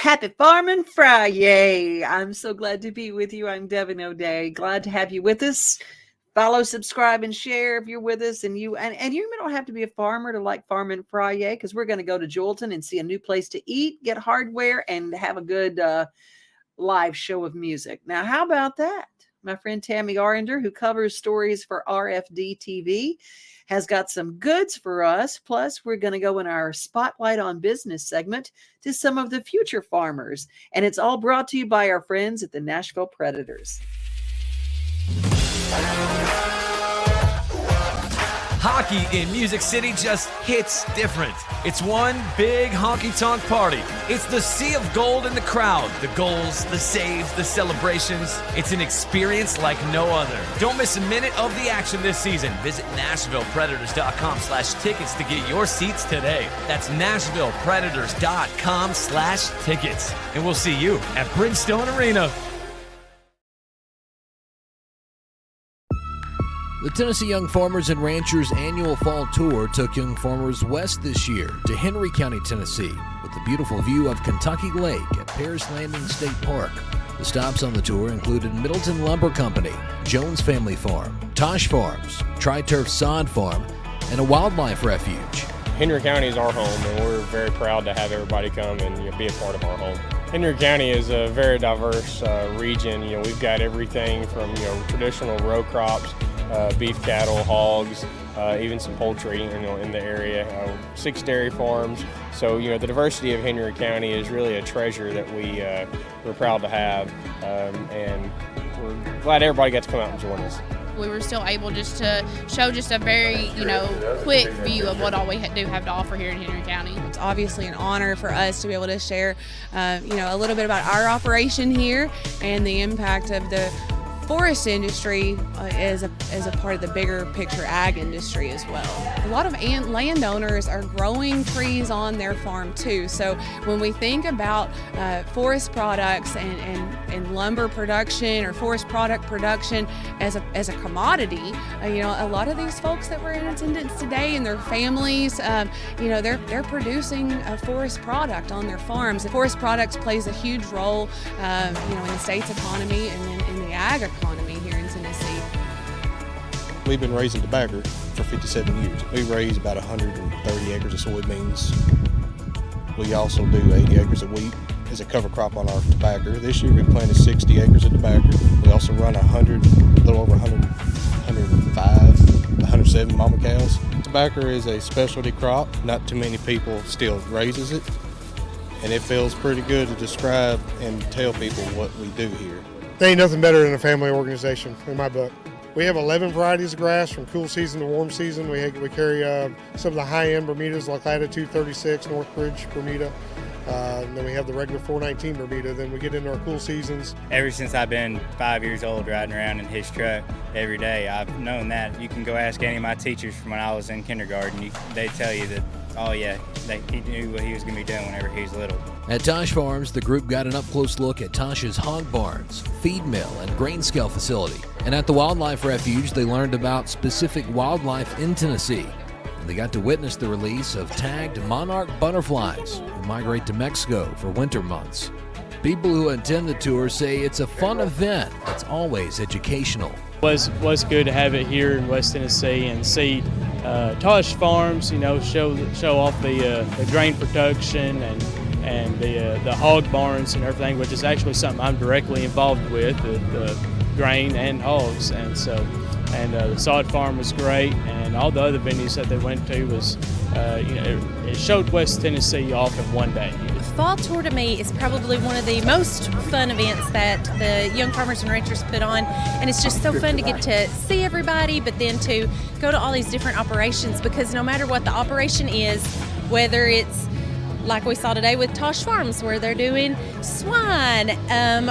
Happy Farmin' FriYay. I'm so glad to be with you. I'm Devin O'Day. Glad to have you with us. Follow, subscribe, and share if you're with us. And you don't have to be a farmer to like Farmin' FriYay, because we're going to go to Joelton and see a new place to eat, get hardware, and have a good live show of music. Now, how about that? My friend Tammi Arender, who covers stories for RFD TV, has got some goods for us. Plus, we're going to go in our Spotlight on Business segment to some of the future farmers. And it's all brought to you by our friends at the Nashville Predators. Hockey in Music City just hits different. It's one big honky-tonk party. It's the sea of gold in the crowd. The goals, the saves, the celebrations. It's an experience like no other. Don't miss a minute of the action this season. Visit NashvillePredators.com/tickets to get your seats today. That's NashvillePredators.com/tickets. And we'll see you at Bridgestone Arena. The Tennessee Young Farmers and Ranchers annual fall tour took young farmers west this year to Henry County, Tennessee, with a beautiful view of Kentucky Lake at Paris Landing State Park. The stops on the tour included Middleton Lumber Company, Jones Family Farm, Tosh Farms, Tri-Turf Sod Farm, and a wildlife refuge. Henry County is our home, and we're very proud to have everybody come and be a part of our home. Henry County is a very diverse region. We've got everything from traditional row crops, beef cattle, hogs, even some poultry in the area, 6 dairy farms. So the diversity of Henry County is really a treasure that we're proud to have, and we're glad everybody got to come out and join us. We were still able just to show just a very, quick view of what all we do have to offer here in Henry County. It's obviously an honor for us to be able to share, a little bit about our operation here and the impact of the forest industry as a part of the bigger picture ag industry as well. A lot of landowners are growing trees on their farm too. So when we think about forest products and lumber production or forest product production as a commodity, a lot of these folks that were in attendance today and their families, they're producing a forest product on their farms. Forest products plays a huge role, in the state's economy and in the ag economy here in Tennessee. We've been raising tobacco for 57 years. We raise about 130 acres of soybeans. We also do 80 acres of wheat as a cover crop on our tobacco. This year we planted 60 acres of tobacco. We also run a little over 107 mama cows. Tobacco is a specialty crop. Not too many people still raises it, and it feels pretty good to describe and tell people what we do here. There ain't nothing better than a family organization in my book. We have 11 varieties of grass from cool season to warm season. We carry some of the high-end Bermudas like Latitude 36, Northbridge Bermuda. And then we have the regular 419 Bermuda. Then we get into our cool seasons. Ever since I've been 5 years old riding around in his truck every day, I've known that. You can go ask any of my teachers from when I was in kindergarten. They tell you that, he knew what he was going to be doing whenever he was little. At Tosh Farms, the group got an up-close look at Tosh's hog barns, feed mill, and grain scale facility. And at the wildlife refuge, they learned about specific wildlife in Tennessee. And they got to witness the release of tagged monarch butterflies who migrate to Mexico for winter months. People who attend the tour say it's a fun event that's always educational. Was good to have it here in West Tennessee and see Tosh Farms, show off the grain production and the hog barns and everything, which is actually something I'm directly involved with, the grain and hogs. And the sod farm was great, and all the other venues that they went to was, it showed West Tennessee off in one day. The fall tour to me is probably one of the most fun events that the Young Farmers and Ranchers put on, and it's just so fun to get to see everybody, but then to go to all these different operations, because no matter what the operation is, whether it's like we saw today with Tosh Farms where they're doing swine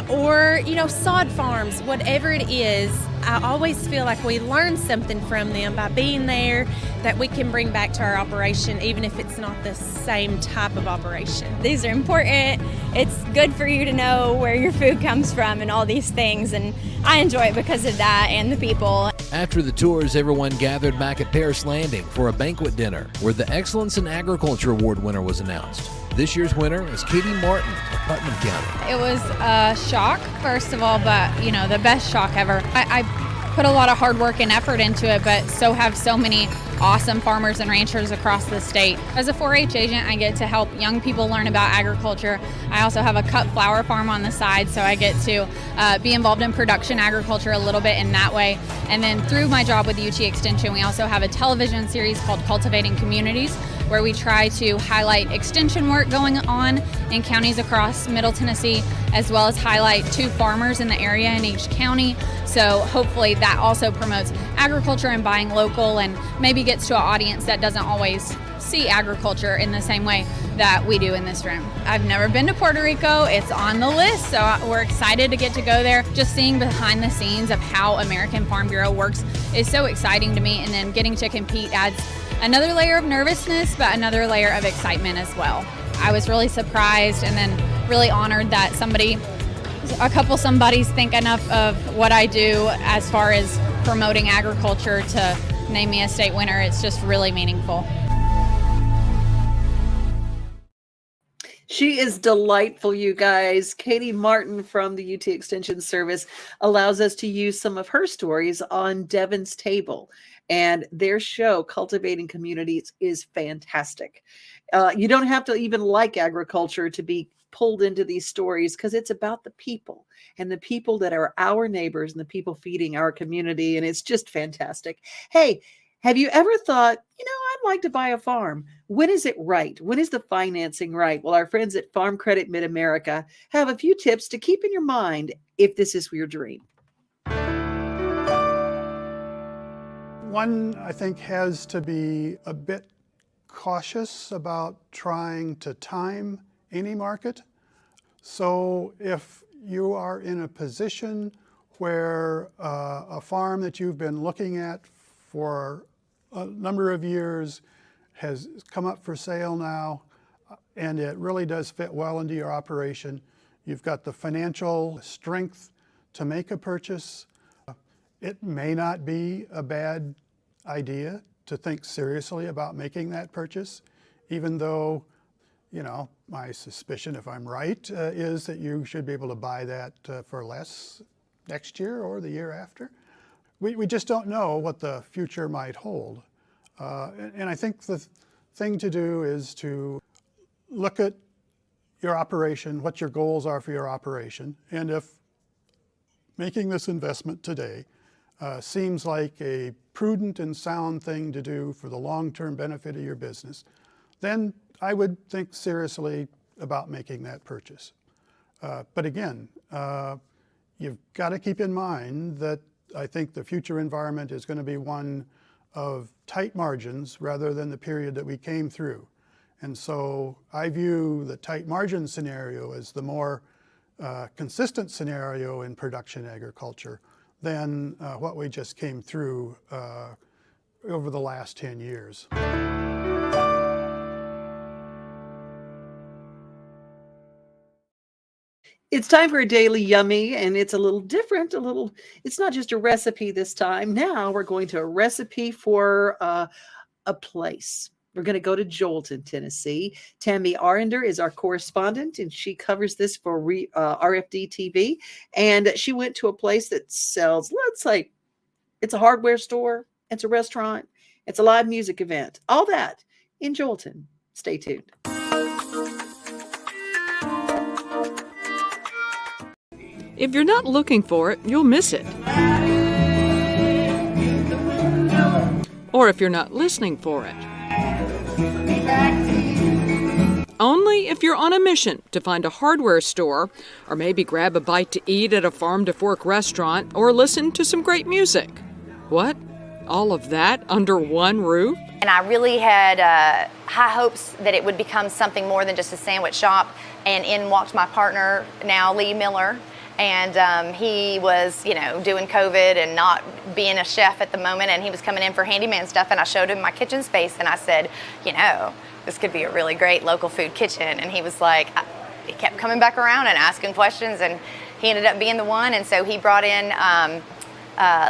or sod farms, whatever it is, I always feel like we learn something from them by being there that we can bring back to our operation, even if it's not the same type of operation. These are important. It's good for you to know where your food comes from and all these things, and I enjoy it because of that and the people. After the tours, everyone gathered back at Paris Landing for a banquet dinner where the Excellence in Agriculture Award winner was announced. This year's winner is Katie Martin of Putnam County. It was a shock, first of all, but the best shock ever. I put a lot of hard work and effort into it, but so have so many awesome farmers and ranchers across the state. As a 4-H agent, I get to help young people learn about agriculture. I also have a cut flower farm on the side, so I get to be involved in production agriculture a little bit in that way. And then through my job with UT Extension, we also have a television series called Cultivating Communities, where we try to highlight extension work going on in counties across Middle Tennessee, as well as highlight 2 farmers in the area in each county. So hopefully that also promotes agriculture and buying local, and maybe gets to an audience that doesn't always see agriculture in the same way that we do in this room. I've never been to Puerto Rico. It's on the list, so we're excited to get to go there. Just seeing behind the scenes of how American Farm Bureau works is so exciting to me, and then getting to compete adds another layer of nervousness, but another layer of excitement as well. I was really surprised and then really honored that a couple somebodies think enough of what I do as far as promoting agriculture to name me a state winner. It's just really meaningful. She is delightful, you guys. Katie Martin from the UT Extension Service allows us to use some of her stories on Devon's Table. And their show, Cultivating Communities, is fantastic. You don't have to even like agriculture to be pulled into these stories, because it's about the people, and the people that are our neighbors, and the people feeding our community. And it's just fantastic. Hey, have you ever thought, I'd like to buy a farm? When is it right? When is the financing right? Well, our friends at Farm Credit Mid-America have a few tips to keep in your mind if this is your dream. One, I think, has to be a bit cautious about trying to time any market. So if you are in a position where a farm that you've been looking at for a number of years has come up for sale now, and it really does fit well into your operation, you've got the financial strength to make a purchase, it may not be a bad idea to think seriously about making that purchase, even though, my suspicion, if I'm right, is that you should be able to buy that for less next year or the year after. We just don't know what the future might hold. And I think the thing to do is to look at your operation, what your goals are for your operation, and if making this investment today seems like a prudent and sound thing to do for the long-term benefit of your business, then I would think seriously about making that purchase. But again, you've got to keep in mind that I think the future environment is going to be one of tight margins rather than the period that we came through. And so I view the tight margin scenario as the more consistent scenario in production agriculture than what we just came through over the last 10 years. It's time for a daily yummy, and it's a little different. It's not just a recipe this time. Now we're going to a recipe for a place. We're going to go to Joelton, Tennessee. Tammi Arender is our correspondent, and she covers this for RFD TV. And she went to a place that sells, let's say, it's a hardware store, it's a restaurant, it's a live music event, all that in Joelton. Stay tuned. If you're not looking for it, you'll miss it. Or if you're not listening for it. Only if you're on a mission to find a hardware store, or maybe grab a bite to eat at a farm to fork restaurant, or listen to some great music. What? All of that under one roof? And I really had high hopes that it would become something more than just a sandwich shop. And in walked my partner, now Lee Miller. And he was, doing COVID and not being a chef at the moment, and he was coming in for handyman stuff, and I showed him my kitchen space, and I said, this could be a really great local food kitchen. And he was like, he kept coming back around and asking questions, and he ended up being the one, and so he brought in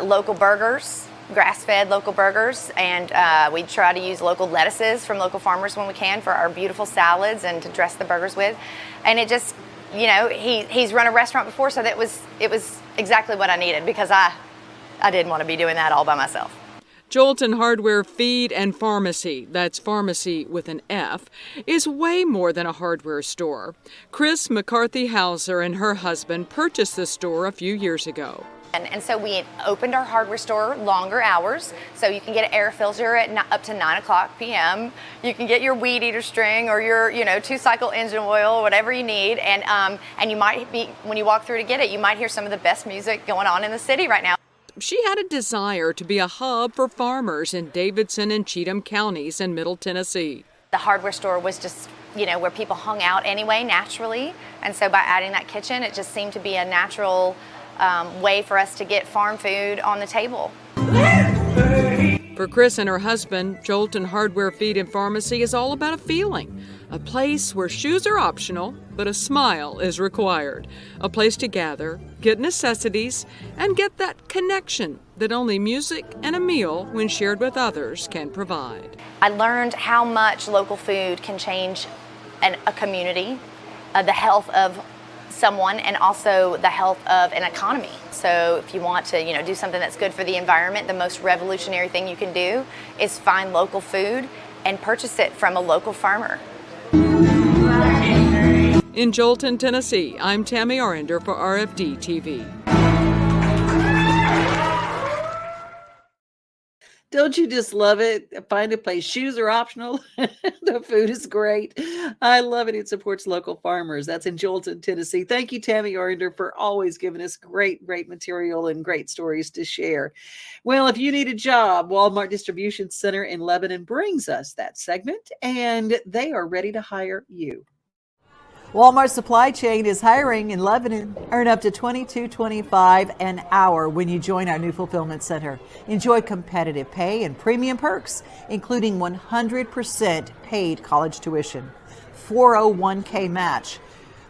local burgers, grass-fed local burgers, and we try to use local lettuces from local farmers when we can for our beautiful salads and to dress the burgers with. And it just, you know, he's run a restaurant before, so it was exactly what I needed, because I didn't want to be doing that all by myself. Joelton Hardware Feed and Pharmacy, that's pharmacy with an F, is way more than a hardware store. Chris McCarthy Hauser and her husband purchased the store a few years ago. And so we opened our hardware store longer hours, so you can get an air filter at up to 9 o'clock p.m. You can get your weed eater string or your 2-cycle engine oil, whatever you need. And you might be, when you walk through to get it, you might hear some of the best music going on in the city right now. She had a desire to be a hub for farmers in Davidson and Cheatham counties in Middle Tennessee. The hardware store was just, where people hung out anyway, naturally. And so by adding that kitchen, it just seemed to be a natural way for us to get farm food on the table. For Chris and her husband, Joelton Hardware Feed and Pharmacy is all about a feeling. A place where shoes are optional, but a smile is required. A place to gather, get necessities, and get that connection that only music and a meal, when shared with others, can provide. I learned how much local food can change a community, the health of someone, and also the health of an economy. So if you want to, do something that's good for the environment, the most revolutionary thing you can do is find local food and purchase it from a local farmer. In Joelton, Tennessee, I'm Tammi Arender for RFD TV. Don't you just love it? Find a place. Shoes are optional. The food is great. I love it. It supports local farmers. That's in Joelton, Tennessee. Thank you, Tammi Arender, for always giving us great material and great stories to share. Well, if you need a job, Walmart Distribution Center in Lebanon brings us that segment, and they are ready to hire you. Walmart Supply Chain is hiring in Lebanon. Earn up to $22.25 an hour when you join our new fulfillment center. Enjoy competitive pay and premium perks, including 100% paid college tuition, 401k match,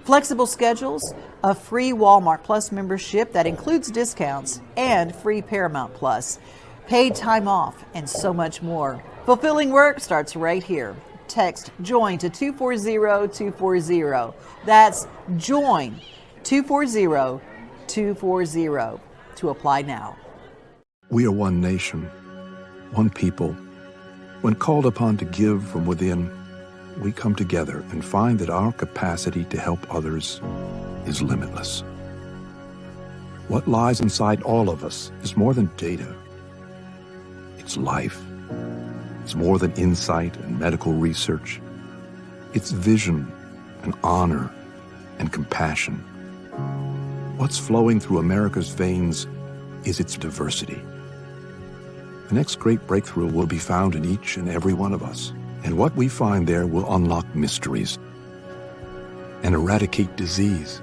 flexible schedules, a free Walmart Plus membership that includes discounts, and free Paramount Plus, paid time off, and so much more. Fulfilling work starts right here. Text JOIN to 240-240. That's JOIN 240-240 to apply now. We are one nation, one people. When called upon to give from within, we come together and find that our capacity to help others is limitless. What lies inside all of us is more than data. It's life. It's more than insight and medical research. It's vision and honor and compassion. What's flowing through America's veins is its diversity. The next great breakthrough will be found in each and every one of us. And what we find there will unlock mysteries and eradicate disease.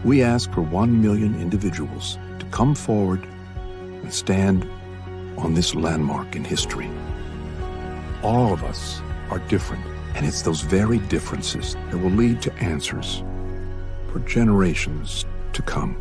We ask for 1 million individuals to come forward and stand on this landmark in history. All of us are different, and it's those very differences that will lead to answers for generations to come.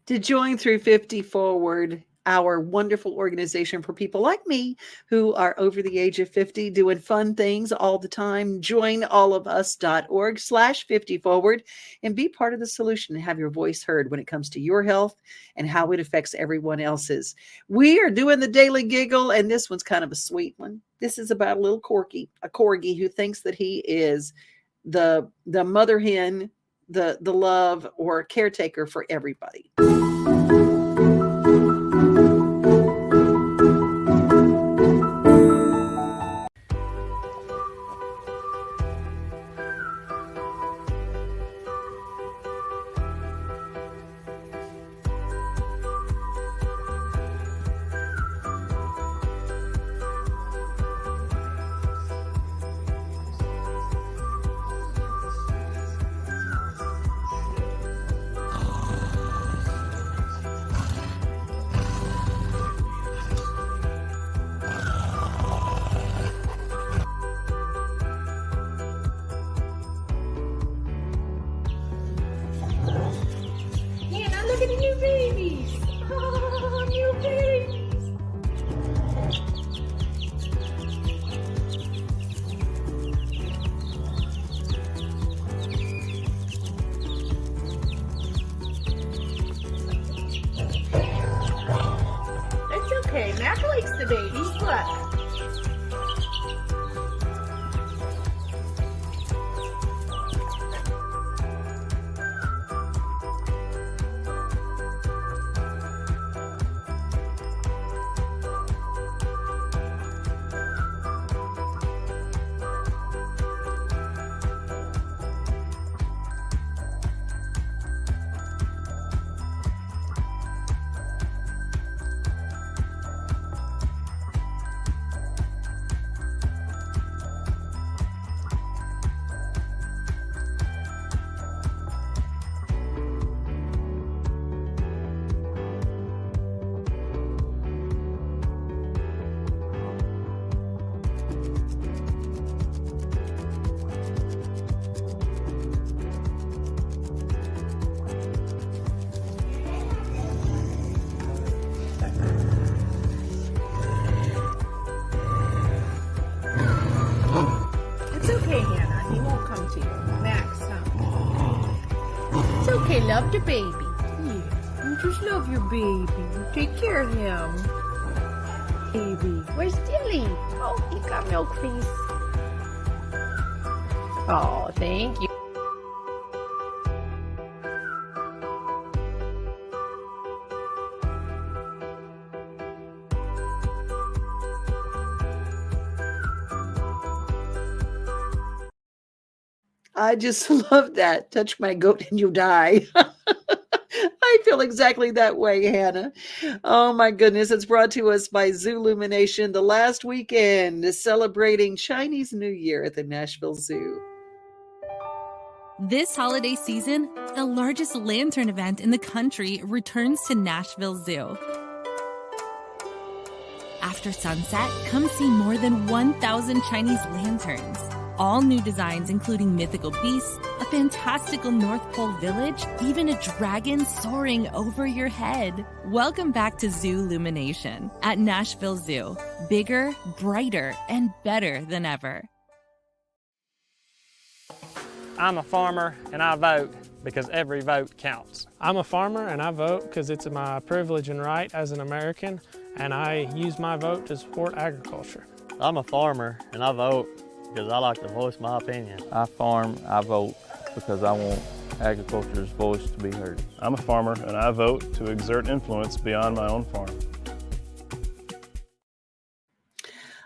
To join through 50 Forward, our wonderful organization for people like me who are over the age of 50 doing fun things all the time, join allofus.org/50forward and be part of the solution and have your voice heard when it comes to your health and how it affects everyone else's. We are doing the Daily Giggle, and this one's kind of a sweet one. This is about a little corgi who thinks that he is the mother hen, the love or caretaker for everybody. okay. Mac likes the babies. Look. Love the baby. Yeah. You just love your baby. You take care of him. Baby. Where's Dilly? Oh, he got milk please. Oh, thank you. I just love that. Touch my goat and you die. I feel exactly that way, Hannah. Oh my goodness. It's brought to us by Zoolumination, the last weekend celebrating Chinese New Year at the Nashville Zoo. This holiday season, the largest lantern event in the country returns to Nashville Zoo. After sunset, come see more than 1,000 Chinese lanterns. All new designs including mythical beasts, a fantastical North Pole village, even a dragon soaring over your head. Welcome back to Zoolumination at Nashville Zoo. Bigger, brighter, and better than ever. I'm a farmer and I vote because every vote counts. I'm a farmer and I vote because it's my privilege and right as an American, and I use my vote to support agriculture. I'm a farmer and I vote because I like to voice my opinion. I farm, I vote because I want agriculture's voice to be heard. I'm a farmer and I vote to exert influence beyond my own farm.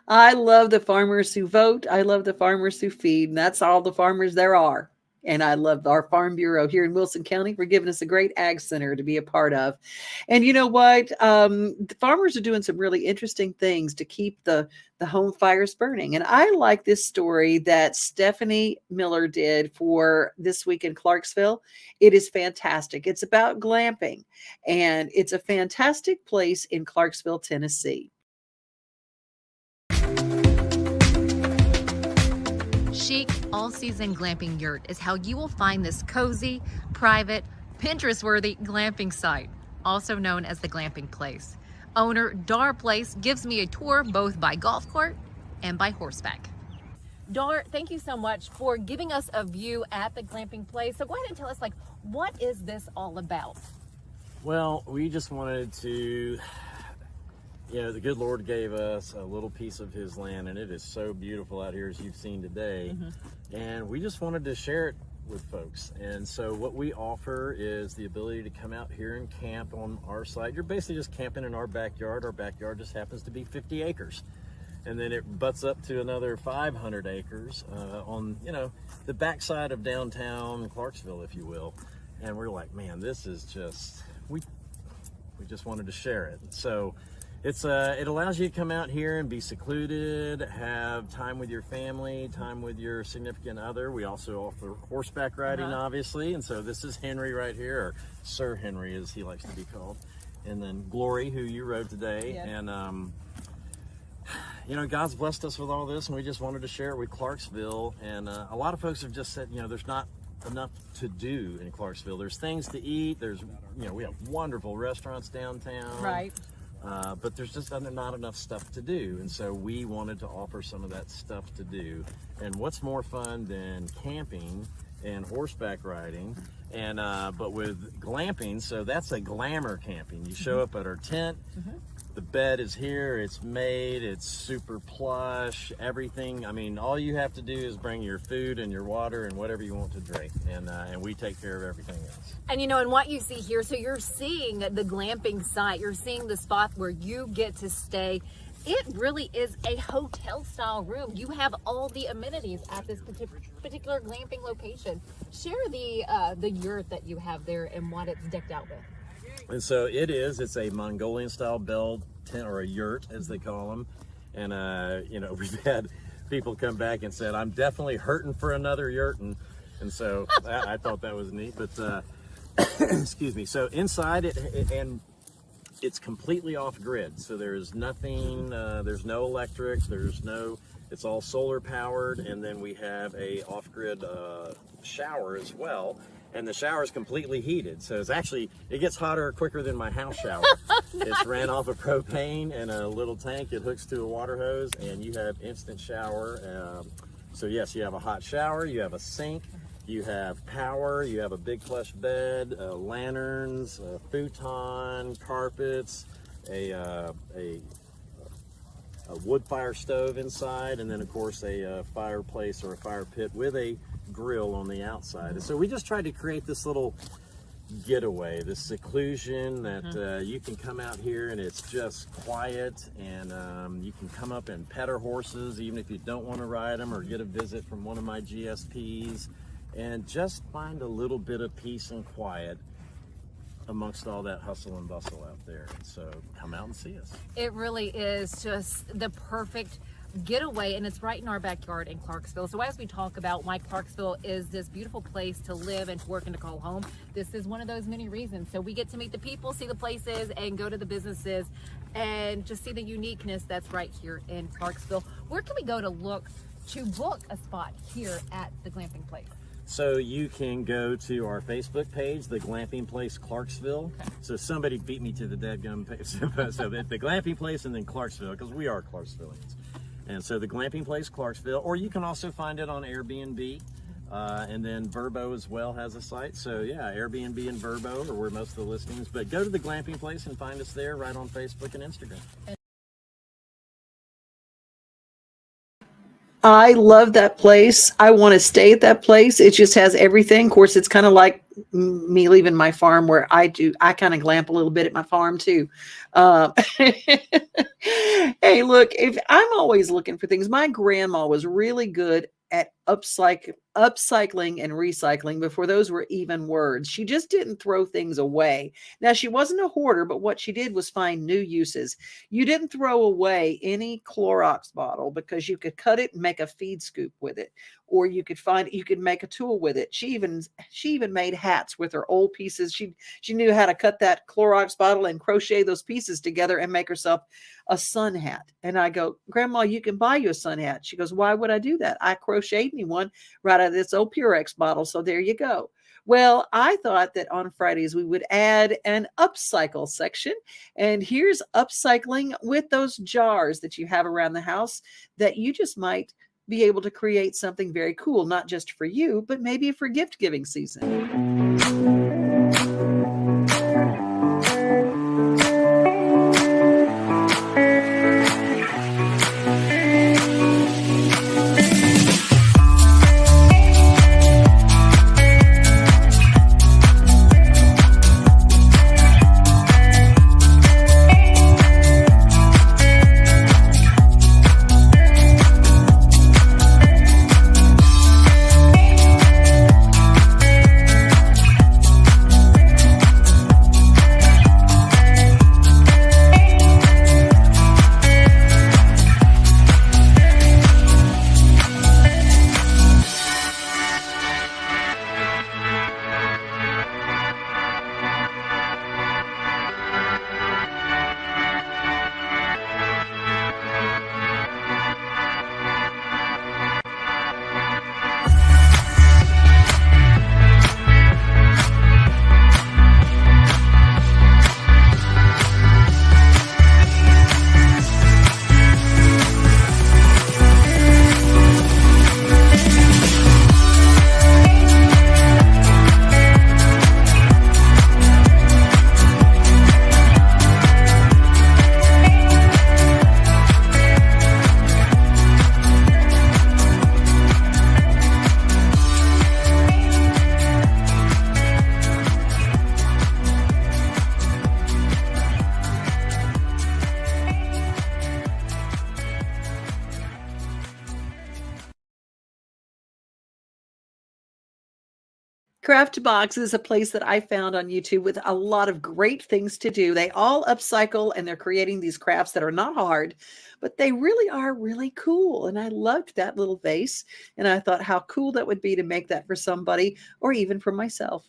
I love the farmers who vote. I love the farmers who feed. And that's all the farmers there are. And I love our Farm Bureau here in Wilson County for giving us a great ag center to be a part of. And you know what? The farmers are doing some really interesting things to keep the home fires burning. And I like this story that Stephanie Miller did for This Week in Clarksville. It is fantastic. It's about glamping, and it's a fantastic place in Clarksville, Tennessee. Chic, all-season glamping yurt is how you will find this cozy, private, Pinterest-worthy glamping site, also known as the Glamping Place. Owner Dar Place gives me a tour both by golf cart and by horseback. Dar, thank you so much for giving us a view at the Glamping Place. So go ahead and tell us, what is this all about? Well, we just wanted to, the good Lord gave us a little piece of his land, and it is so beautiful out here, as you've seen today. Mm-hmm. And we just wanted to share it with folks. And so what we offer is the ability to come out here and camp on our site. You're basically just camping in our backyard. Our backyard just happens to be 50 acres. And then it butts up to another 500 acres on, the backside of downtown Clarksville, if you will. And we're like, man, this is just, we just wanted to share it. So it allows you to come out here and be secluded, have time with your family, time with your significant other. We also offer horseback riding, obviously. And so this is Henry right here, or Sir Henry as he likes to be called. And then Glory, who you rode today. Yeah. And, God's blessed us with all this, and we just wanted to share it with Clarksville. And a lot of folks have just said, there's not enough to do in Clarksville. There's things to eat. There's, we have wonderful restaurants downtown. Right. But there's just not enough stuff to do. And so we wanted to offer some of that stuff to do. And what's more fun than camping and horseback riding? And but with glamping, so that's a glamour camping. You show up at our tent. The bed is here, it's made, it's super plush, everything. I mean, all you have to do is bring your food and your water and whatever you want to drink, and we take care of everything else. And you know, and what you see here, so you're seeing the glamping site, you're seeing the spot where you get to stay. It really is a hotel style room. You have all the amenities at this particular glamping location. Share the yurt that you have there and what it's decked out with. And so it's a Mongolian style bell tent, or a yurt as they call them. And you know, we've had people come back and said, I'm definitely hurting for another yurt. And so I thought that was neat, but excuse me. So inside and it's completely off grid. So there's nothing, there's no electric, it's all solar powered. And then we have a off grid shower as well. And the shower is completely heated. So it gets hotter quicker than my house shower. Nice. It's ran off of propane and a little tank. It hooks to a water hose and you have instant shower. So yes, you have a hot shower, you have a sink, you have power, you have a big plush bed, lanterns, a futon, carpets, a wood fire stove inside, and then of course a fireplace or a fire pit with a grill on the outside. And so we just tried to create this little getaway, this seclusion that you can come out here and it's just quiet, and you can come up and pet our horses even if you don't want to ride them, or get a visit from one of my GSPs, and just find a little bit of peace and quiet amongst all that hustle and bustle out there. And so come out and see us. It really is just the perfect getaway, and it's right in our backyard in Clarksville. So as we talk about why Clarksville is this beautiful place to live and to work and to call home, this is one of those many reasons. So we get to meet the people, see the places, and go to the businesses and just see the uniqueness that's right here in Clarksville. Where can we go to look to book a spot here at the Glamping Place? So you can go to our Facebook page, the Glamping Place Clarksville. Okay. So somebody beat me to the dadgum page. So the Glamping Place and then Clarksville, because we are Clarksvillians. And so the Glamping Place Clarksville, or you can also find it on Airbnb. And then Verbo as well has a site. So yeah, Airbnb and Verbo are where most of the listings, but go to the Glamping Place and find us there right on Facebook and Instagram. I love that place. I want to stay at that place. It just has everything. Of course, it's kind of like me leaving my farm, where I kind of glamp a little bit at my farm too. Hey, look, if I'm always looking for things. My grandma was really good at upcycling and recycling before those were even words. She just didn't throw things away. Now, she wasn't a hoarder, but what she did was find new uses. You didn't throw away any Clorox bottle because you could cut it and make a feed scoop with it, or you could make a tool with it. She even made hats with her old pieces. She knew how to cut that Clorox bottle and crochet those pieces together and make herself a sun hat. And I go, Grandma, you can buy you a sun hat. She goes, why would I do that? I crocheted me one right out of this old Purex bottle. So there you go. Well, I thought that on Fridays we would add an upcycle section. And here's upcycling with those jars that you have around the house that you just might be able to create something very cool, not just for you, but maybe for gift giving season. Craft Box is a place that I found on YouTube with a lot of great things to do. They all upcycle and they're creating these crafts that are not hard, but they really are really cool. And I loved that little vase. And I thought how cool that would be to make that for somebody or even for myself.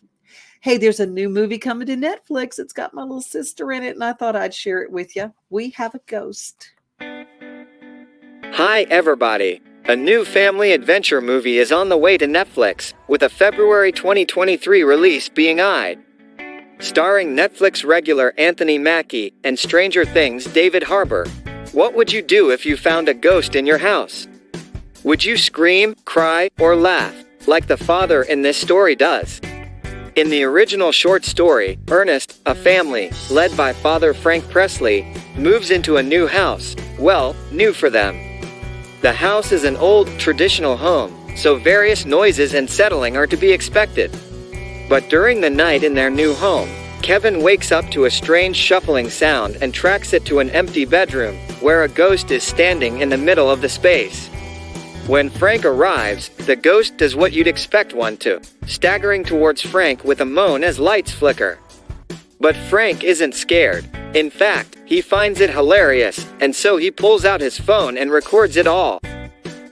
Hey, there's a new movie coming to Netflix. It's got my little sister in it, and I thought I'd share it with you. We Have a Ghost. Hi, everybody. A new family adventure movie is on the way to Netflix, with a February 2023 release being eyed. Starring Netflix regular Anthony Mackie and Stranger Things' David Harbour. What would you do if you found a ghost in your house? Would you scream, cry, or laugh, like the father in this story does? In the original short story, Ernest, a family, led by Father Frank Presley, moves into a new house, well, new for them. The house is an old, traditional home, so various noises and settling are to be expected. But during the night in their new home, Kevin wakes up to a strange shuffling sound and tracks it to an empty bedroom, where a ghost is standing in the middle of the space. When Frank arrives, the ghost does what you'd expect one to, staggering towards Frank with a moan as lights flicker. But Frank isn't scared. In fact, he finds it hilarious, and so he pulls out his phone and records it all.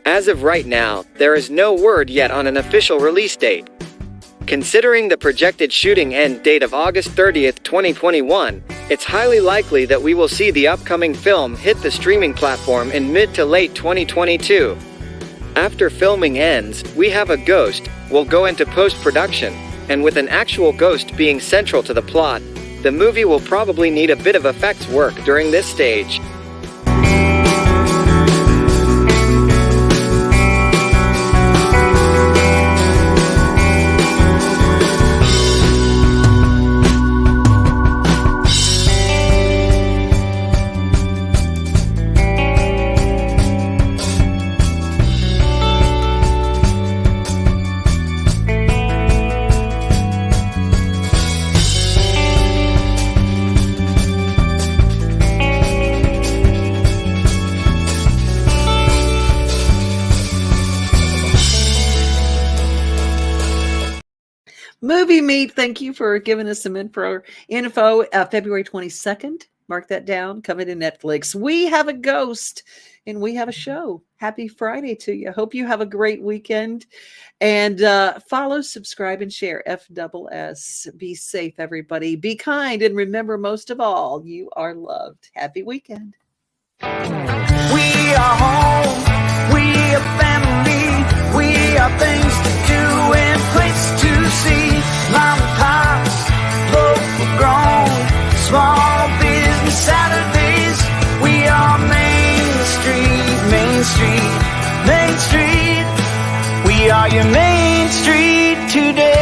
As of right now, there is no word yet on an official release date. Considering the projected shooting end date of August 30th, 2021, it's highly likely that we will see the upcoming film hit the streaming platform in mid to late 2022. After filming ends, We Have a Ghost will go into post-production, and with an actual ghost being central to the plot, the movie will probably need a bit of effects work during this stage. Movie Meet, thank you for giving us some info. February 22nd, mark that down, coming to Netflix. We Have a Ghost, and we have a show. Happy Friday to you. Hope you have a great weekend. And follow, subscribe, and share. FSS. Be safe, everybody. Be kind, and remember, most of all, you are loved. Happy weekend. We are home. We are family. We are things to do and places to see. Mom and pops, local grown, small business Saturdays. We are Main Street, Main Street, Main Street. We are your Main Street today.